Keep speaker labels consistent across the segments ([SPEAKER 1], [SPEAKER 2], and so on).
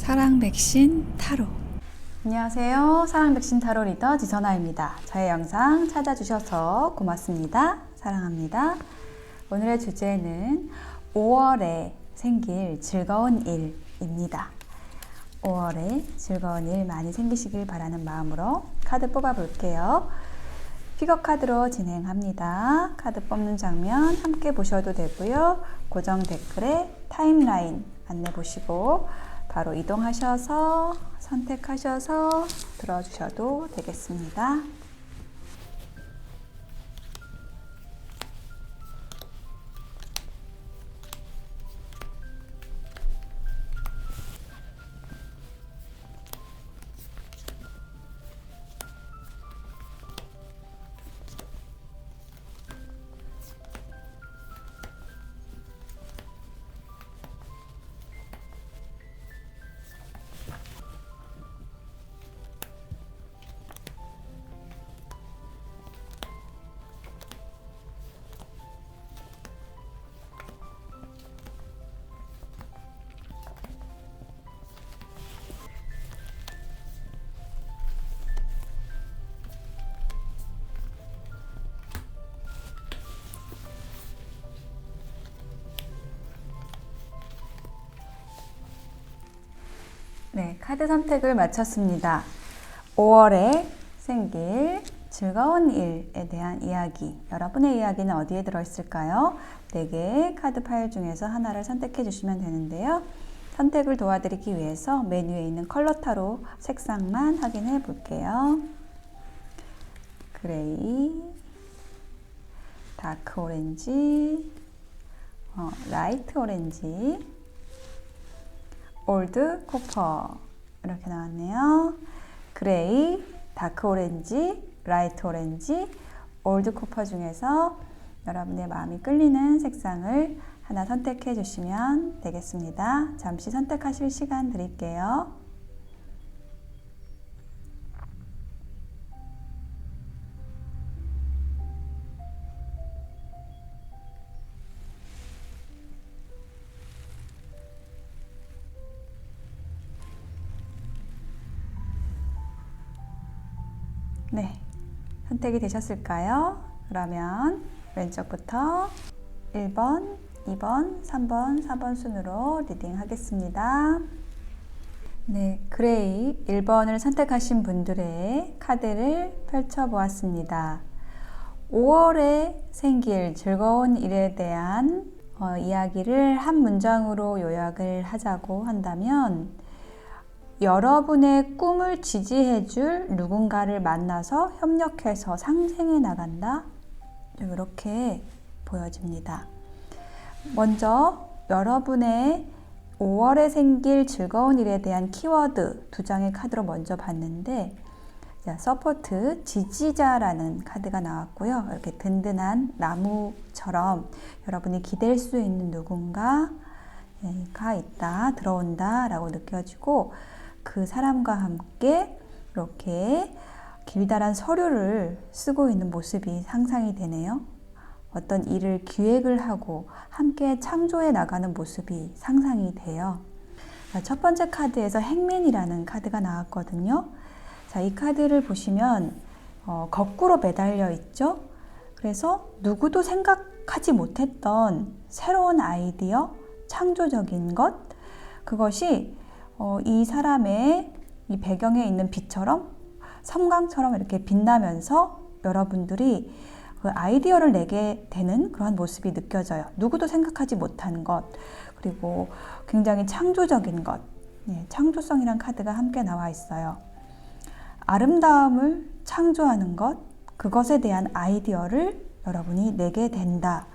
[SPEAKER 1] 사랑 백신 타로.
[SPEAKER 2] 안녕하세요. 사랑 백신 타로 리더 지선아입니다. 저의 영상 찾아주셔서 고맙습니다. 사랑합니다. 오늘의 주제는 5월에 생길 즐거운 일입니다. 5월에 즐거운 일 많이 생기시길 바라는 마음으로 카드 뽑아볼게요. 피겨 카드로 진행합니다. 카드 뽑는 장면 함께 보셔도 되고요. 고정 댓글에 타임라인 안내 보시고 바로 이동하셔서 선택하셔서 들어주셔도 되겠습니다. 네, 카드 선택을 마쳤습니다. 5월에 생길 즐거운 일에 대한 이야기. 여러분의 이야기는 어디에 들어있을까요? 4개의 카드 파일 중에서 하나를 선택해 주시면 되는데요. 선택을 도와드리기 위해서 메뉴에 있는 컬러 타로 색상만 확인해 볼게요. 그레이, 다크 오렌지, 라이트 오렌지, 올드 코퍼 이렇게 나왔네요. 그레이, 다크 오렌지, 라이트 오렌지, 올드 코퍼 중에서 여러분의 마음이 끌리는 색상을 하나 선택해 주시면 되겠습니다. 잠시 선택하실 시간 드릴게요. 네, 선택이 되셨을까요? 그러면 왼쪽부터 1번, 2번, 3번, 4번 순으로 리딩 하겠습니다. 네, 그레이 1번을 선택하신 분들의 카드를 펼쳐보았습니다. 5월에 생길 즐거운 일에 대한 이야기를 한 문장으로 요약을 하자고 한다면 여러분의 꿈을 지지해줄 누군가를 만나서 협력해서 상생해 나간다. 이렇게 보여집니다. 먼저 여러분의 5월에 생길 즐거운 일에 대한 키워드 2장의 카드로 먼저 봤는데 서포트, 지지자라는 카드가 나왔고요. 이렇게 든든한 나무처럼 여러분이 기댈 수 있는 누군가가 있다, 들어온다 라고 느껴지고 그 사람과 함께 이렇게 길다란 서류를 쓰고 있는 모습이 상상이 되네요. 어떤 일을 기획을 하고 함께 창조해 나가는 모습이 상상이 돼요. 첫 번째 카드에서 행맨이라는 카드가 나왔거든요. 자, 이 카드를 보시면 거꾸로 매달려 있죠. 그래서 누구도 생각하지 못했던 새로운 아이디어, 창조적인 것, 그것이 이 사람의 이 배경에 있는 빛처럼 섬광처럼 이렇게 빛나면서 여러분들이 그 아이디어를 내게 되는 그런 모습이 느껴져요. 누구도 생각하지 못한 것, 그리고 굉장히 창조적인 것, 창조성이란 카드가 함께 나와 있어요. 아름다움을 창조하는 것, 그것에 대한 아이디어를 여러분이 내게 된다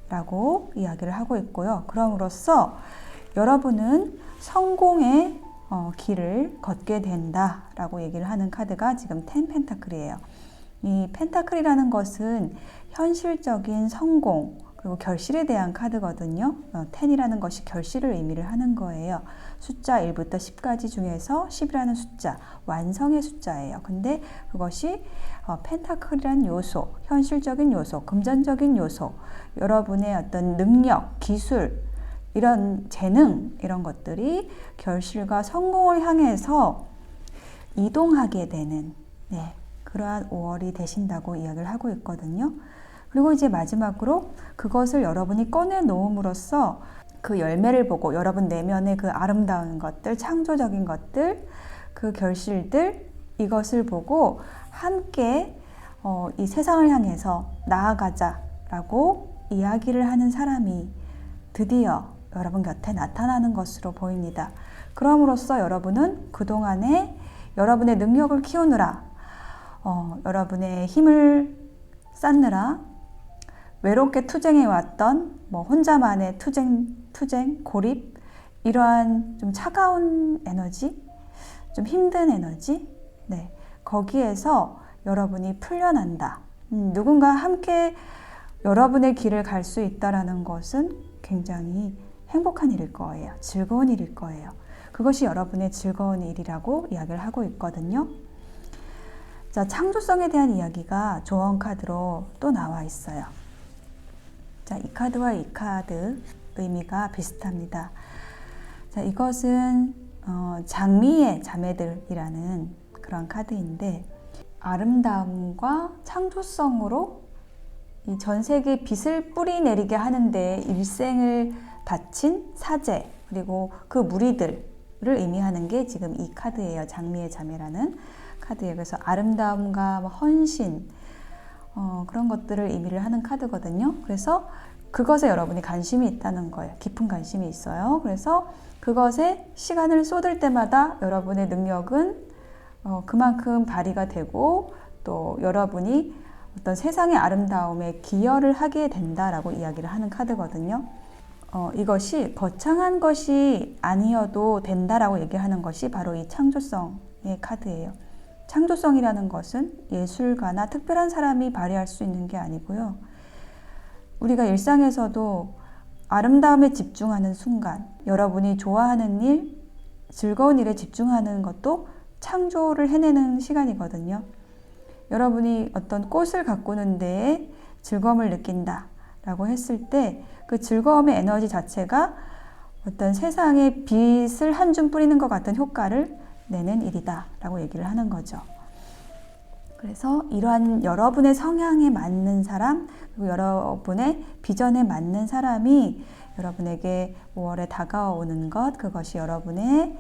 [SPEAKER 2] 라고 이야기를 하고 있고요. 그럼으로써 여러분은 성공의 길을 걷게 된다 라고 얘기를 하는 카드가 지금 10 펜타클이에요. 이 펜타클이라는 것은 현실적인 성공 그리고 결실에 대한 카드거든요. 10이라는 것이 결실을 의미를 하는 거예요. 숫자 1부터 10까지 중에서 10이라는 숫자, 완성의 숫자예요. 근데 그것이 펜타클이라는 요소, 현실적인 요소, 금전적인 요소, 여러분의 어떤 능력, 기술 이런 재능, 이런 것들이 결실과 성공을 향해서 이동하게 되는 그러한 5월이 되신다고 이야기를 하고 있거든요. 그리고 이제 마지막으로 그것을 여러분이 꺼내놓음으로써 그 열매를 보고 여러분 내면의 그 아름다운 것들, 창조적인 것들, 그 결실들, 이것을 보고 함께 이 세상을 향해서 나아가자라고 이야기를 하는 사람이 드디어 여러분 곁에 나타나는 것으로 보입니다. 그럼으로써 여러분은 그동안에 여러분의 능력을 키우느라 여러분의 힘을 쌓느라 외롭게 투쟁해왔던 혼자만의 투쟁, 고립, 이러한 좀 차가운 에너지, 좀 힘든 에너지, 거기에서 여러분이 풀려난다. 누군가 함께 여러분의 길을 갈 수 있다라는 것은 굉장히 행복한 일일 거예요. 즐거운 일일 거예요. 그것이 여러분의 즐거운 일이라고 이야기를 하고 있거든요. 자, 창조성에 대한 이야기가 조언 카드로 또 나와 있어요. 자, 이 카드와 이 카드 의미가 비슷합니다. 자, 이것은 장미의 자매들이라는 그런 카드인데, 아름다움과 창조성으로 이 전 세계에 빛을 뿌리내리게 하는데 일생을 바친 사제, 그리고 그 무리들을 의미하는 게 지금 이 카드예요. 장미의 자매라는 카드예요. 그래서 아름다움과 헌신, 그런 것들을 의미를 하는 카드거든요. 그래서 그것에 여러분이 관심이 있다는 거예요. 깊은 관심이 있어요. 그래서 그것에 시간을 쏟을 때마다 여러분의 능력은 그만큼 발휘가 되고, 또 여러분이 어떤 세상의 아름다움에 기여를 하게 된다라고 이야기를 하는 카드거든요. 이것이 거창한 것이 아니어도 된다라고 얘기하는 것이 바로 이 창조성의 카드예요. 창조성이라는 것은 예술가나 특별한 사람이 발휘할 수 있는 게 아니고요. 우리가 일상에서도 아름다움에 집중하는 순간, 여러분이 좋아하는 일, 즐거운 일에 집중하는 것도 창조를 해내는 시간이거든요. 여러분이 어떤 꽃을 가꾸는 데에 즐거움을 느낀다 라고 했을 때 그 즐거움의 에너지 자체가 어떤 세상에 빛을 한 줌 뿌리는 것 같은 효과를 내는 일이다 라고 얘기를 하는 거죠. 그래서 이러한 여러분의 성향에 맞는 사람, 그리고 여러분의 비전에 맞는 사람이 여러분에게 5월에 다가오는 것, 그것이 여러분의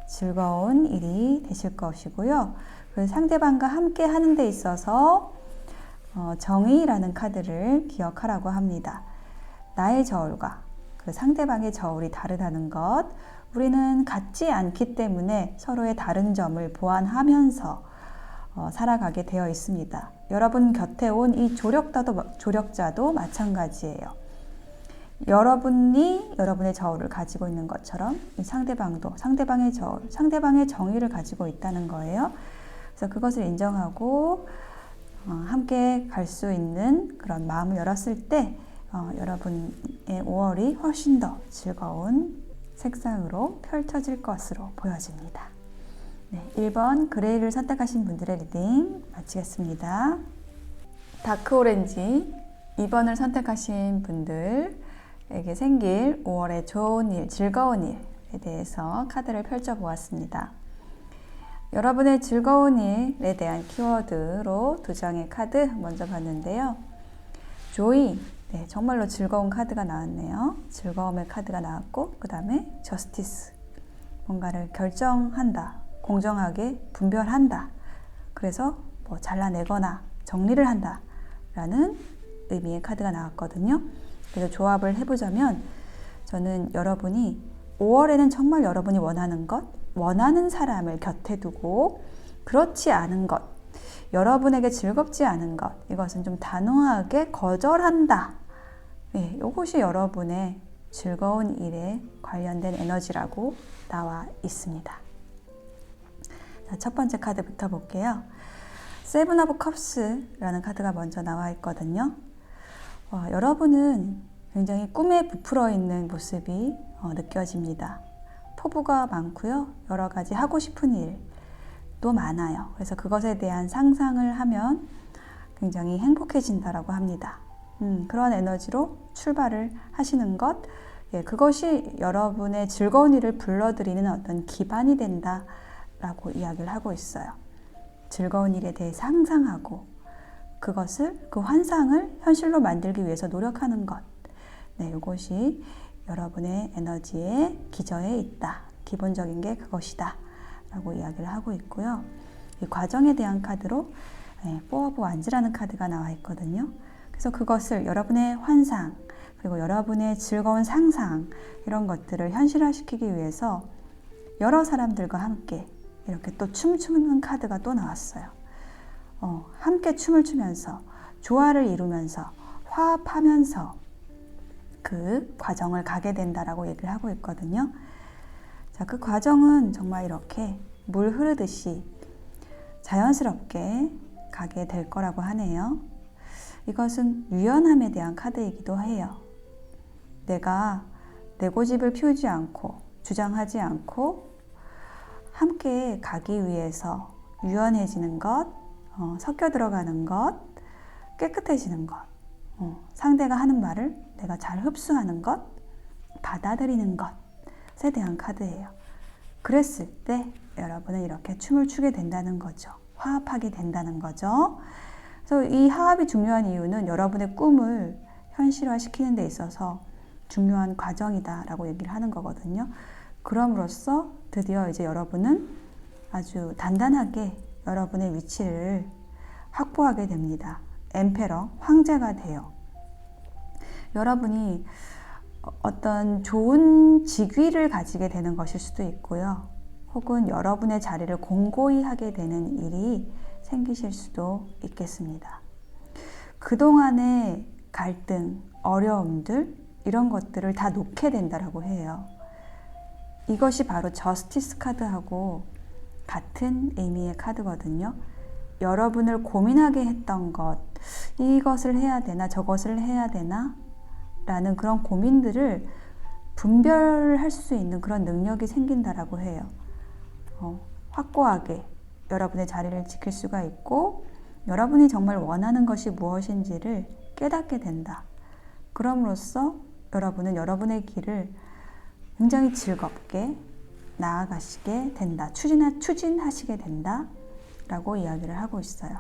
[SPEAKER 2] 즐거운 일이 되실 것이고요. 그 상대방과 함께 하는 데 있어서 정의라는 카드를 기억하라고 합니다. 나의 저울과 그 상대방의 저울이 다르다는 것, 우리는 같지 않기 때문에 서로의 다른 점을 보완하면서 살아가게 되어 있습니다. 여러분 곁에 온 이 조력자도 마찬가지예요. 여러분이 여러분의 저울을 가지고 있는 것처럼 이 상대방도 상대방의 저울, 상대방의 정의를 가지고 있다는 거예요. 그래서 그것을 인정하고 함께 갈 수 있는 그런 마음을 열었을 때 여러분의 5월이 훨씬 더 즐거운 색상으로 펼쳐질 것으로 보여집니다. 1번 그레이를 선택하신 분들의 리딩 마치겠습니다. 다크 오렌지 2번을 선택하신 분들에게 생길 5월의 좋은 일, 즐거운 일에 대해서 카드를 펼쳐보았습니다. 여러분의 즐거운 일에 대한 키워드로 2장의 카드 먼저 봤는데요. 조이, 정말로 즐거운 카드가 나왔네요. 즐거움의 카드가 나왔고, 그 다음에 저스티스, 뭔가를 결정한다, 공정하게 분별한다, 그래서 잘라내거나 정리를 한다 라는 의미의 카드가 나왔거든요. 그래서 조합을 해보자면, 저는 여러분이 5월에는 정말 여러분이 원하는 것, 원하는 사람을 곁에 두고 그렇지 않은 것, 여러분에게 즐겁지 않은 것, 이것은 좀 단호하게 거절한다. 이것이 여러분의 즐거운 일에 관련된 에너지라고 나와 있습니다. 자, 첫 번째 카드부터 볼게요. 세븐 오브 컵스라는 카드가 먼저 나와 있거든요. 여러분은 굉장히 꿈에 부풀어 있는 모습이 느껴집니다. 포부가 많고요. 여러 가지 하고 싶은 일도 많아요. 그래서 그것에 대한 상상을 하면 굉장히 행복해진다라고 합니다. 그런 에너지로 출발을 하시는 것, 그것이 여러분의 즐거운 일을 불러들이는 어떤 기반이 된다라고 이야기를 하고 있어요. 즐거운 일에 대해 상상하고 그것을, 그 환상을 현실로 만들기 위해서 노력하는 것. 이것이 여러분의 에너지의 기저에 있다. 기본적인 게 그것이다. 라고 이야기를 하고 있고요. 이 과정에 대한 카드로 Four of Wands라는 카드가 나와 있거든요. 그래서 그것을 여러분의 환상, 그리고 여러분의 즐거운 상상, 이런 것들을 현실화시키기 위해서 여러 사람들과 함께 이렇게 또 춤추는 카드가 또 나왔어요. 함께 춤을 추면서, 조화를 이루면서, 화합하면서 그 과정을 가게 된다라고 얘기를 하고 있거든요. 자, 그 과정은 정말 이렇게 물 흐르듯이 자연스럽게 가게 될 거라고 하네요. 이것은 유연함에 대한 카드이기도 해요. 내가 내 고집을 피우지 않고 주장하지 않고 함께 가기 위해서 유연해지는 것, 섞여 들어가는 것, 깨끗해지는 것, 상대가 하는 말을 내가 잘 흡수하는 것, 받아들이는 것에 대한 카드예요. 그랬을 때 여러분은 이렇게 춤을 추게 된다는 거죠. 화합하게 된다는 거죠. 그래서 이 화합이 중요한 이유는 여러분의 꿈을 현실화시키는 데 있어서 중요한 과정이다라고 얘기를 하는 거거든요. 그럼으로써 드디어 이제 여러분은 아주 단단하게 여러분의 위치를 확보하게 됩니다. 엠페러, 황제가 돼요. 여러분이 어떤 좋은 직위를 가지게 되는 것일 수도 있고요. 혹은 여러분의 자리를 공고히 하게 되는 일이 생기실 수도 있겠습니다. 그동안의 갈등, 어려움들, 이런 것들을 다 놓게 된다라고 해요. 이것이 바로 저스티스 카드하고 같은 의미의 카드거든요. 여러분을 고민하게 했던 것, 이것을 해야 되나 저것을 해야 되나 라는 그런 고민들을 분별할 수 있는 그런 능력이 생긴다라고 해요. 확고하게 여러분의 자리를 지킬 수가 있고 여러분이 정말 원하는 것이 무엇인지를 깨닫게 된다. 그럼으로써 여러분은 여러분의 길을 굉장히 즐겁게 나아가시게 된다. 추진하시게 된다. 라고 이야기를 하고 있어요.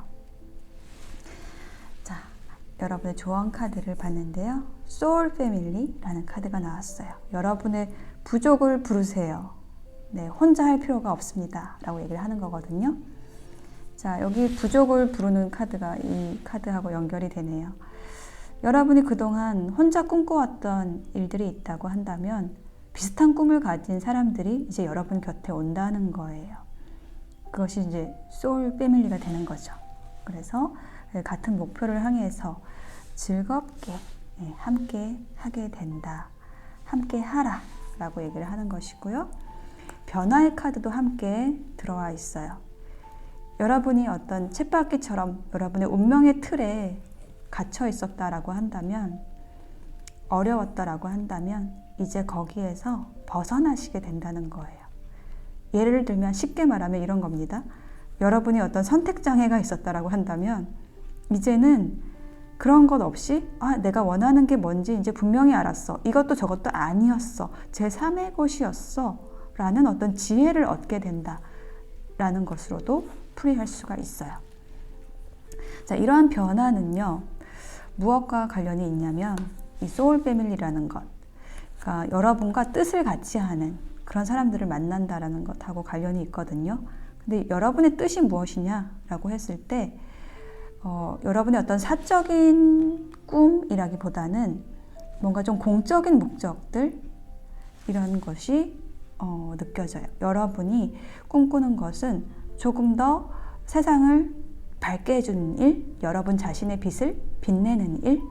[SPEAKER 2] 자, 여러분의 조언 카드를 봤는데요. 소울 패밀리라는 카드가 나왔어요. 여러분의 부족을 부르세요. 혼자 할 필요가 없습니다. 라고 얘기를 하는 거거든요. 자, 여기 부족을 부르는 카드가 이 카드하고 연결이 되네요. 여러분이 그동안 혼자 꿈꿔왔던 일들이 있다고 한다면 비슷한 꿈을 가진 사람들이 이제 여러분 곁에 온다는 거예요. 그것이 이제 소울 패밀리가 되는 거죠. 그래서 같은 목표를 향해서 즐겁게 함께 하게 된다. 함께 하라 라고 얘기를 하는 것이고요. 변화의 카드도 함께 들어와 있어요. 여러분이 어떤 쳇바퀴처럼 여러분의 운명의 틀에 갇혀 있었다라고 한다면, 어려웠다라고 한다면 이제 거기에서 벗어나시게 된다는 거예요. 예를 들면 쉽게 말하면 이런 겁니다. 여러분이 어떤 선택장애가 있었다라고 한다면 이제는 그런 것 없이 내가 원하는 게 뭔지 이제 분명히 알았어. 이것도 저것도 아니었어. 제3의 것이었어. 라는 어떤 지혜를 얻게 된다. 라는 것으로도 풀이할 수가 있어요. 자, 이러한 변화는요. 무엇과 관련이 있냐면 이 소울 패밀리라는 것. 그러니까 여러분과 뜻을 같이 하는 그런 사람들을 만난다라는 것하고 관련이 있거든요. 근데 여러분의 뜻이 무엇이냐라고 했을 때 여러분의 어떤 사적인 꿈이라기보다는 뭔가 좀 공적인 목적들 이런 것이 느껴져요. 여러분이 꿈꾸는 것은 조금 더 세상을 밝게 해주는 일, 여러분 자신의 빛을 빛내는 일,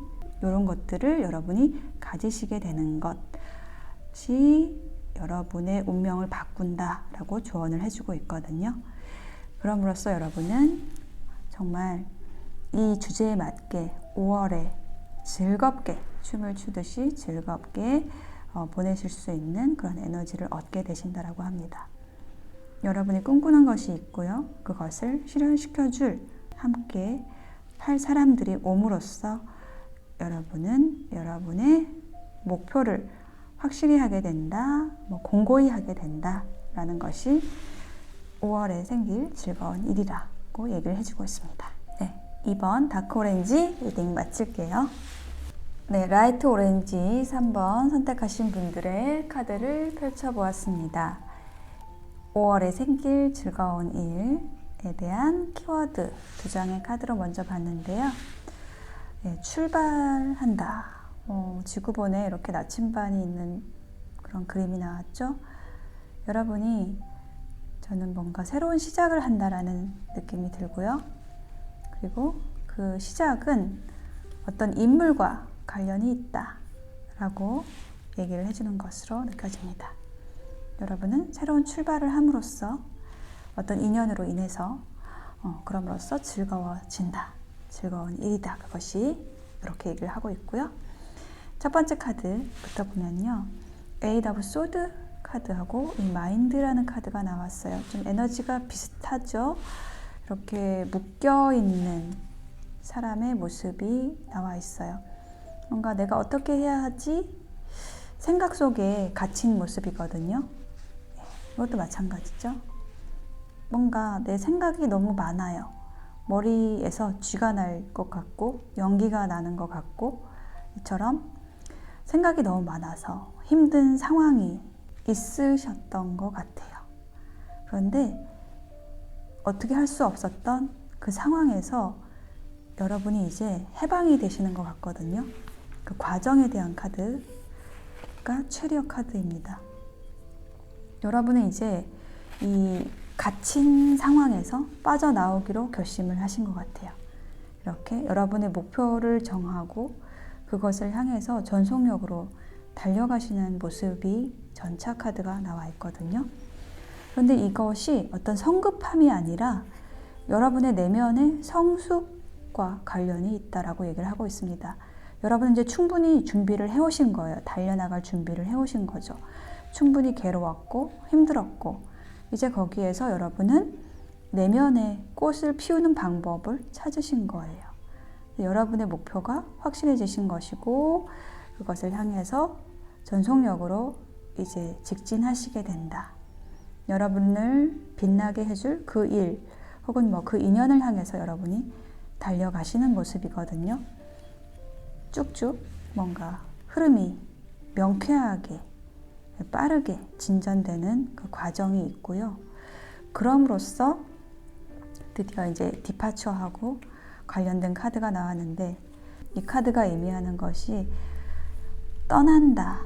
[SPEAKER 2] 이런 것들을 여러분이 가지시게 되는 것이 여러분의 운명을 바꾼다라고 조언을 해주고 있거든요. 그럼으로써 여러분은 정말 이 주제에 맞게 5월에 즐겁게 춤을 추듯이 즐겁게 보내실 수 있는 그런 에너지를 얻게 되신다라고 합니다. 여러분이 꿈꾸는 것이 있고요. 그것을 실현시켜줄 함께 할 사람들이 옴으로써 여러분은 여러분의 목표를 확실히 하게 된다, 뭐 공고히 하게 된다 라는 것이 5월에 생길 즐거운 일이라고 얘기를 해주고 있습니다. 네, 2번 다크 오렌지 리딩 마칠게요. 네, 라이트 오렌지 3번 선택하신 분들의 카드를 펼쳐보았습니다. 5월에 생길 즐거운 일에 대한 키워드 2장의 카드로 먼저 봤는데요. 네, 출발한다. 지구본에 이렇게 나침반이 있는 그런 그림이 나왔죠. 여러분이 저는 뭔가 새로운 시작을 한다라는 느낌이 들고요. 그리고 그 시작은 어떤 인물과 관련이 있다 라고 얘기를 해주는 것으로 느껴집니다. 여러분은 새로운 출발을 함으로써 어떤 인연으로 인해서 그럼으로써 즐거워진다, 즐거운 일이다, 그것이 이렇게 얘기를 하고 있고요. 첫 번째 카드부터 보면요, 에이드 오브 소드 카드하고 이 마인드라는 카드가 나왔어요. 좀 에너지가 비슷하죠. 이렇게 묶여있는 사람의 모습이 나와 있어요. 뭔가 내가 어떻게 해야 하지? 생각 속에 갇힌 모습이거든요. 이것도 마찬가지죠. 뭔가 내 생각이 너무 많아요. 머리에서 쥐가 날 것 같고 연기가 나는 것 같고, 이처럼 생각이 너무 많아서 힘든 상황이 있으셨던 것 같아요. 그런데 어떻게 할 수 없었던 그 상황에서 여러분이 이제 해방이 되시는 것 같거든요. 그 과정에 대한 카드가 체리엇 카드입니다. 여러분은 이제 이 갇힌 상황에서 빠져나오기로 결심을 하신 것 같아요. 이렇게 여러분의 목표를 정하고 그것을 향해서 전속력으로 달려가시는 모습이 전차 카드가 나와 있거든요. 그런데 이것이 어떤 성급함이 아니라 여러분의 내면의 성숙과 관련이 있다라고 얘기를 하고 있습니다. 여러분은 이제 충분히 준비를 해오신 거예요. 달려나갈 준비를 해오신 거죠. 충분히 괴로웠고 힘들었고, 이제 거기에서 여러분은 내면의 꽃을 피우는 방법을 찾으신 거예요. 여러분의 목표가 확실해지신 것이고, 그것을 향해서 전속력으로 이제 직진하시게 된다. 여러분을 빛나게 해줄 그 일 혹은 뭐 그 인연을 향해서 여러분이 달려가시는 모습이거든요. 쭉쭉 뭔가 흐름이 명쾌하게 빠르게 진전되는 그 과정이 있고요. 그럼으로써 드디어 이제 디파처하고 관련된 카드가 나왔는데, 이 카드가 의미하는 것이 떠난다,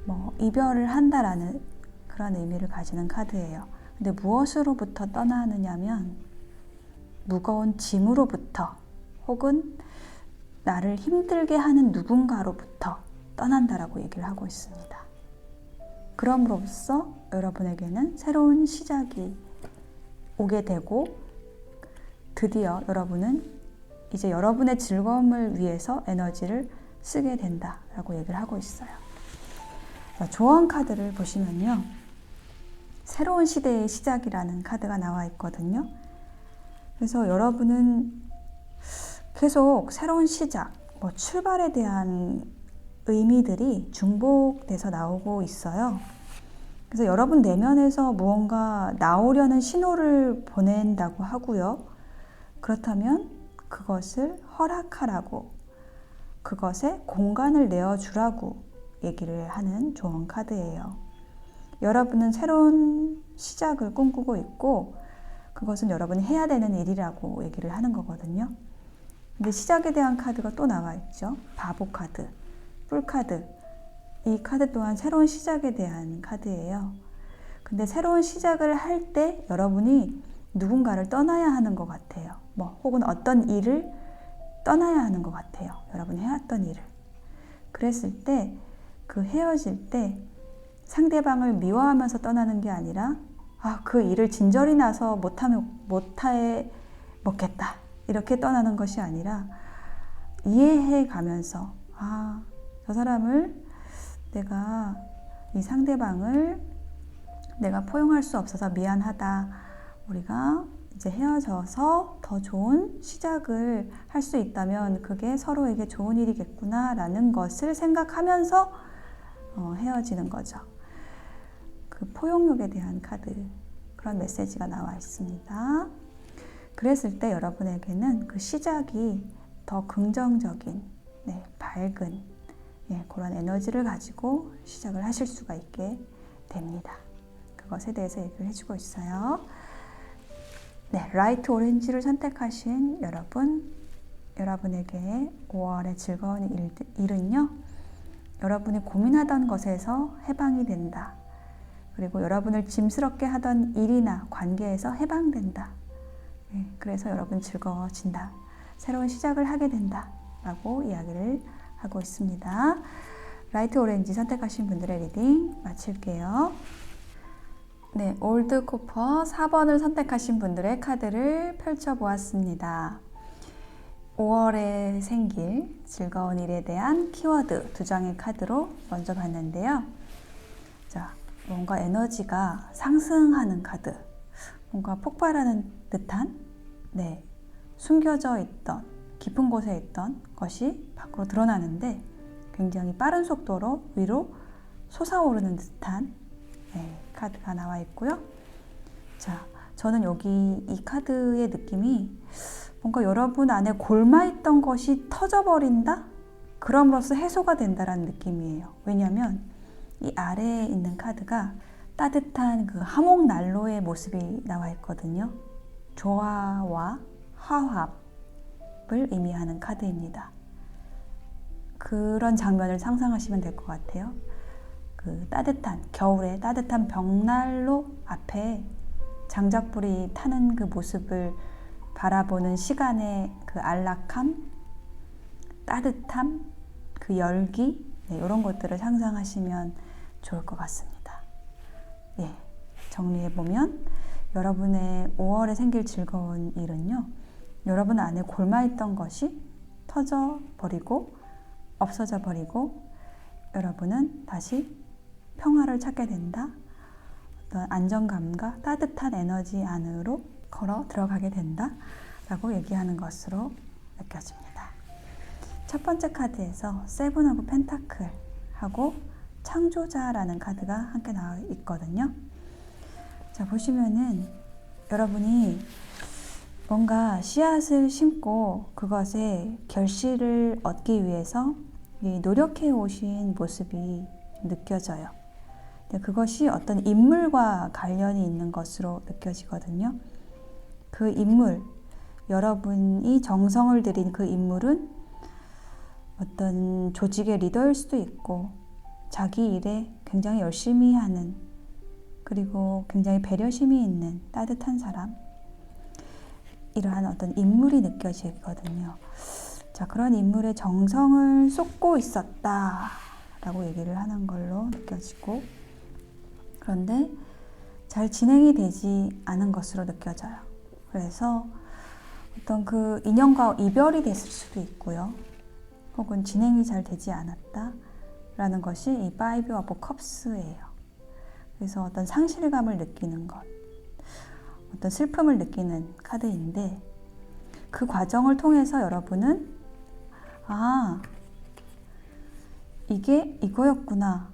[SPEAKER 2] 뭐 이별을 한다라는 그런 의미를 가지는 카드예요. 근데 무엇으로부터 떠나느냐면 무거운 짐으로부터 혹은 나를 힘들게 하는 누군가로부터 떠난다라고 얘기를 하고 있습니다. 그럼으로써 여러분에게는 새로운 시작이 오게 되고, 드디어 여러분은 이제 여러분의 즐거움을 위해서 에너지를 쓰게 된다라고 얘기를 하고 있어요. 자, 조언 카드를 보시면요, 새로운 시대의 시작이라는 카드가 나와 있거든요. 그래서 여러분은 계속 새로운 시작, 뭐 출발에 대한 의미들이 중복돼서 나오고 있어요. 그래서 여러분 내면에서 무언가 나오려는 신호를 보낸다고 하고요. 그렇다면 그것을 허락하라고, 그것에 공간을 내어주라고 얘기를 하는 조언 카드예요. 여러분은 새로운 시작을 꿈꾸고 있고, 그것은 여러분이 해야 되는 일이라고 얘기를 하는 거거든요. 근데 시작에 대한 카드가 또 나와 있죠. 바보 카드, 뿔 카드. 이 카드 또한 새로운 시작에 대한 카드예요. 근데 새로운 시작을 할 때 여러분이 누군가를 떠나야 하는 것 같아요. 뭐 혹은 어떤 일을 떠나야 하는 것 같아요. 여러분이 해왔던 일을. 그랬을 때, 그 헤어질 때 상대방을 미워하면서 떠나는 게 아니라, 그 일을 진절이 나서 못해 먹겠다, 이렇게 떠나는 것이 아니라 이해해 가면서, 저 사람을 이 상대방을 내가 포용할 수 없어서 미안하다. 우리가 이제 헤어져서 더 좋은 시작을 할 수 있다면 그게 서로에게 좋은 일이겠구나 라는 것을 생각하면서 헤어지는 거죠. 그 포용력에 대한 카드, 그런 메시지가 나와 있습니다. 그랬을 때 여러분에게는 그 시작이 더 긍정적인, 밝은 그런 에너지를 가지고 시작을 하실 수가 있게 됩니다. 그것에 대해서 얘기를 해주고 있어요. 라이트 오렌지를 선택하신 여러분, 여러분에게 5월의 즐거운 일은요, 여러분이 고민하던 것에서 해방이 된다. 그리고 여러분을 짐스럽게 하던 일이나 관계에서 해방된다. 그래서 여러분 즐거워진다. 새로운 시작을 하게 된다. 라고 이야기를 하고 있습니다. 라이트 오렌지 선택하신 분들의 리딩 마칠게요. 올드 코퍼 4번을 선택하신 분들의 카드를 펼쳐보았습니다. 5월에 생길 즐거운 일에 대한 키워드 2장의 카드로 먼저 봤는데요. 자, 뭔가 에너지가 상승하는 카드, 뭔가 폭발하는 듯한, 숨겨져 있던, 깊은 곳에 있던 것이 밖으로 드러나는데 굉장히 빠른 속도로 위로 솟아오르는 듯한 카드가 나와 있고요. 자, 저는 여기 이 카드의 느낌이 뭔가 여러분 안에 골마있던 것이 터져버린다? 그럼으로써 해소가 된다라는 느낌이에요. 왜냐하면 이 아래에 있는 카드가 따뜻한 그 화목난로의 모습이 나와 있거든요. 조화와 화합을 의미하는 카드입니다. 그런 장면을 상상하시면 될 것 같아요. 그 따뜻한, 겨울에 따뜻한 벽난로 앞에 장작불이 타는 그 모습을 바라보는 시간의 그 안락함, 따뜻함, 그 열기, 이런 것들을 상상하시면 좋을 것 같습니다. 정리해보면 여러분의 5월에 생길 즐거운 일은요, 여러분 안에 골마있던 것이 터져버리고 없어져 버리고 여러분은 다시 평화를 찾게 된다. 어떤 안정감과 따뜻한 에너지 안으로 걸어 들어가게 된다 라고 얘기하는 것으로 느껴집니다. 첫 번째 카드에서 세븐 오브 펜타클 하고 창조자라는 카드가 함께 나와 있거든요. 자, 보시면은 여러분이 뭔가 씨앗을 심고 그것에 결실을 얻기 위해서 노력해 오신 모습이 느껴져요. 그것이 어떤 인물과 관련이 있는 것으로 느껴지거든요. 그 인물, 여러분이 정성을 들인 그 인물은 어떤 조직의 리더일 수도 있고 자기 일에 굉장히 열심히 하는, 그리고 굉장히 배려심이 있는 따뜻한 사람, 이러한 어떤 인물이 느껴지거든요. 자, 그런 인물의 정성을 쏟고 있었다 라고 얘기를 하는 걸로 느껴지고, 그런데 잘 진행이 되지 않은 것으로 느껴져요. 그래서 어떤 그 인연과 이별이 됐을 수도 있고요. 혹은 진행이 잘 되지 않았다 라는 것이 이 파이브 오브 컵스예요. 그래서 어떤 상실감을 느끼는 것, 어떤 슬픔을 느끼는 카드인데, 그 과정을 통해서 여러분은 이게 이거였구나,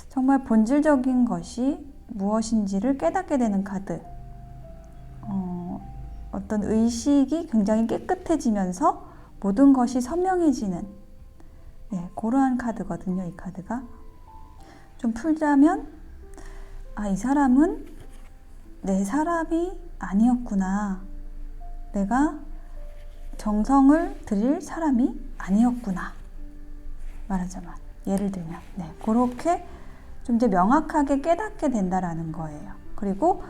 [SPEAKER 2] 정말 본질적인 것이 무엇인지를 깨닫게 되는 카드, 어떤 의식이 굉장히 깨끗해지면서 모든 것이 선명해지는 그러한 카드거든요. 이 카드가 좀 풀자면, 이 사람은 내 사람이 아니었구나, 내가 정성을 들일 사람이 아니었구나, 말하자면 예를 들면 그렇게 좀 이제 명확하게 깨닫게 된다라는 거예요. 그리고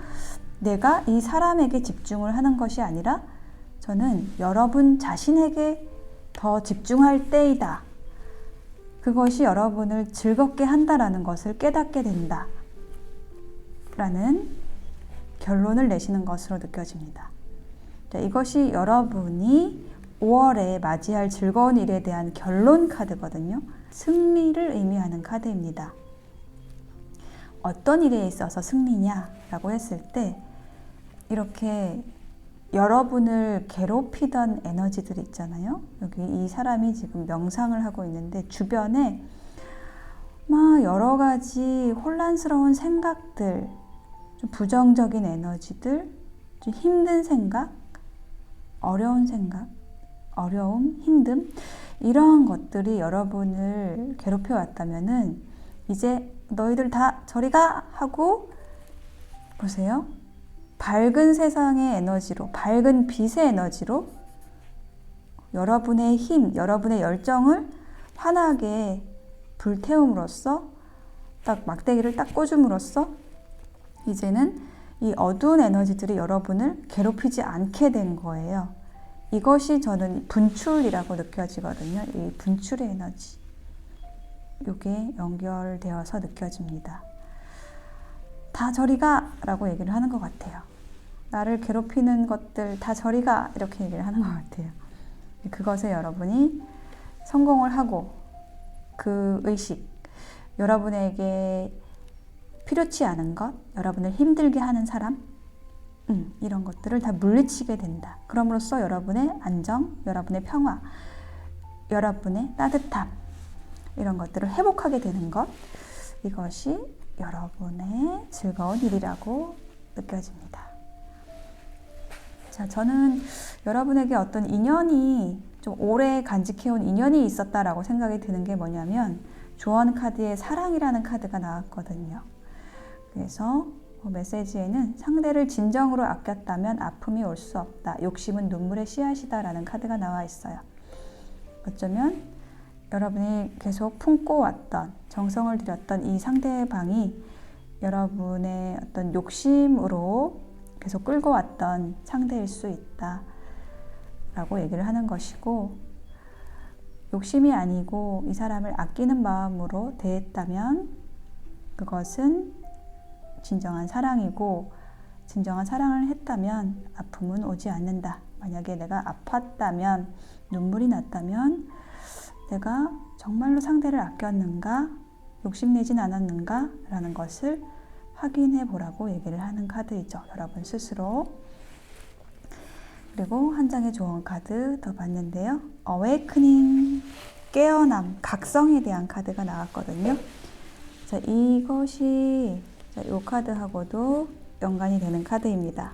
[SPEAKER 2] 내가 이 사람에게 집중을 하는 것이 아니라 저는 여러분 자신에게 더 집중할 때이다, 그것이 여러분을 즐겁게 한다라는 것을 깨닫게 된다 라는 결론을 내시는 것으로 느껴집니다. 자, 이것이 여러분이 5월에 맞이할 즐거운 일에 대한 결론 카드거든요. 승리를 의미하는 카드입니다. 어떤 일에 있어서 승리냐라고 했을 때, 이렇게 여러분을 괴롭히던 에너지들이 있잖아요. 여기 이 사람이 지금 명상을 하고 있는데 주변에 막 여러 가지 혼란스러운 생각들, 좀 부정적인 에너지들, 좀 힘든 생각, 어려운 생각, 어려움, 힘듦 이러한 것들이 여러분을 괴롭혀 왔다면은 이제 너희들 다 저리 가! 하고 보세요. 밝은 세상의 에너지로, 밝은 빛의 에너지로 여러분의 힘, 여러분의 열정을 환하게 불태움으로써 딱 막대기를 딱 꽂음으로써 이제는 이 어두운 에너지들이 여러분을 괴롭히지 않게 된 거예요. 이것이 저는 분출이라고 느껴지거든요. 이 분출의 에너지. 이게 연결되어서 느껴집니다. 다 저리 가! 라고 얘기를 하는 것 같아요. 나를 괴롭히는 것들 다 저리 가! 이렇게 얘기를 하는 것 같아요. 그것에 여러분이 성공을 하고 그 의식, 여러분에게 필요치 않은 것, 여러분을 힘들게 하는 사람, 이런 것들을 다 물리치게 된다. 그럼으로써 여러분의 안정, 여러분의 평화, 여러분의 따뜻함, 이런 것들을 회복하게 되는 것, 이것이 여러분의 즐거운 일이라고 느껴집니다. 자, 저는 여러분에게 어떤 인연이 좀 오래 간직해온 인연이 있었다라고 생각이 드는 게 뭐냐면 조언 카드에 사랑이라는 카드가 나왔거든요. 그래서 메시지에는 상대를 진정으로 아꼈다면 아픔이 올 수 없다. 욕심은 눈물의 씨앗이다 라는 카드가 나와 있어요. 어쩌면 여러분이 계속 품고 왔던, 정성을 들였던 이 상대방이 여러분의 어떤 욕심으로 계속 끌고 왔던 상대일 수 있다 라고 얘기를 하는 것이고, 욕심이 아니고 이 사람을 아끼는 마음으로 대했다면 그것은 진정한 사랑이고, 진정한 사랑을 했다면 아픔은 오지 않는다. 만약에 내가 아팠다면, 눈물이 났다면 내가 정말로 상대를 아꼈는가, 욕심내진 않았는가 라는 것을 확인해 보라고 얘기를 하는 카드이죠. 여러분 스스로. 그리고 한 장의 조언 카드 더 봤는데요. Awakening, 깨어남, 각성에 대한 카드가 나왔거든요. 자, 이것이 이 카드하고도 연관이 되는 카드입니다.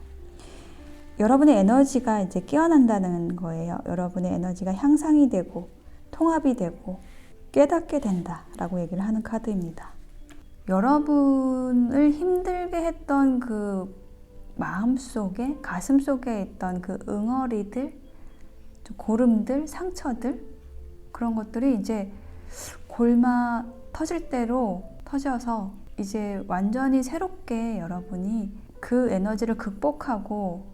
[SPEAKER 2] 여러분의 에너지가 이제 깨어난다는 거예요. 여러분의 에너지가 향상이 되고 통합이 되고 깨닫게 된다라고 얘기를 하는 카드입니다. 여러분을 힘들게 했던 그 마음속에, 가슴속에 있던 그 응어리들, 고름들, 상처들, 그런 것들이 이제 골마 터질 대로 터져서 이제 완전히 새롭게 여러분이 그 에너지를 극복하고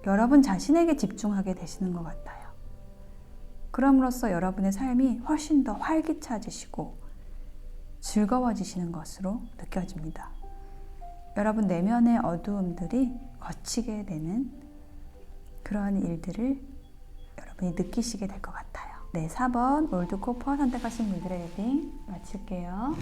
[SPEAKER 2] 여러분 자신에게 집중하게 되시는 것 같아요. 그럼으로써 여러분의 삶이 훨씬 더 활기차지시고 즐거워지시는 것으로 느껴집니다. 여러분 내면의 어두움들이 거치게 되는 그러한 일들을 여러분이 느끼시게 될 것 같아요. 네, 4번 올드코퍼 선택하신 분들의 리딩 마칠게요.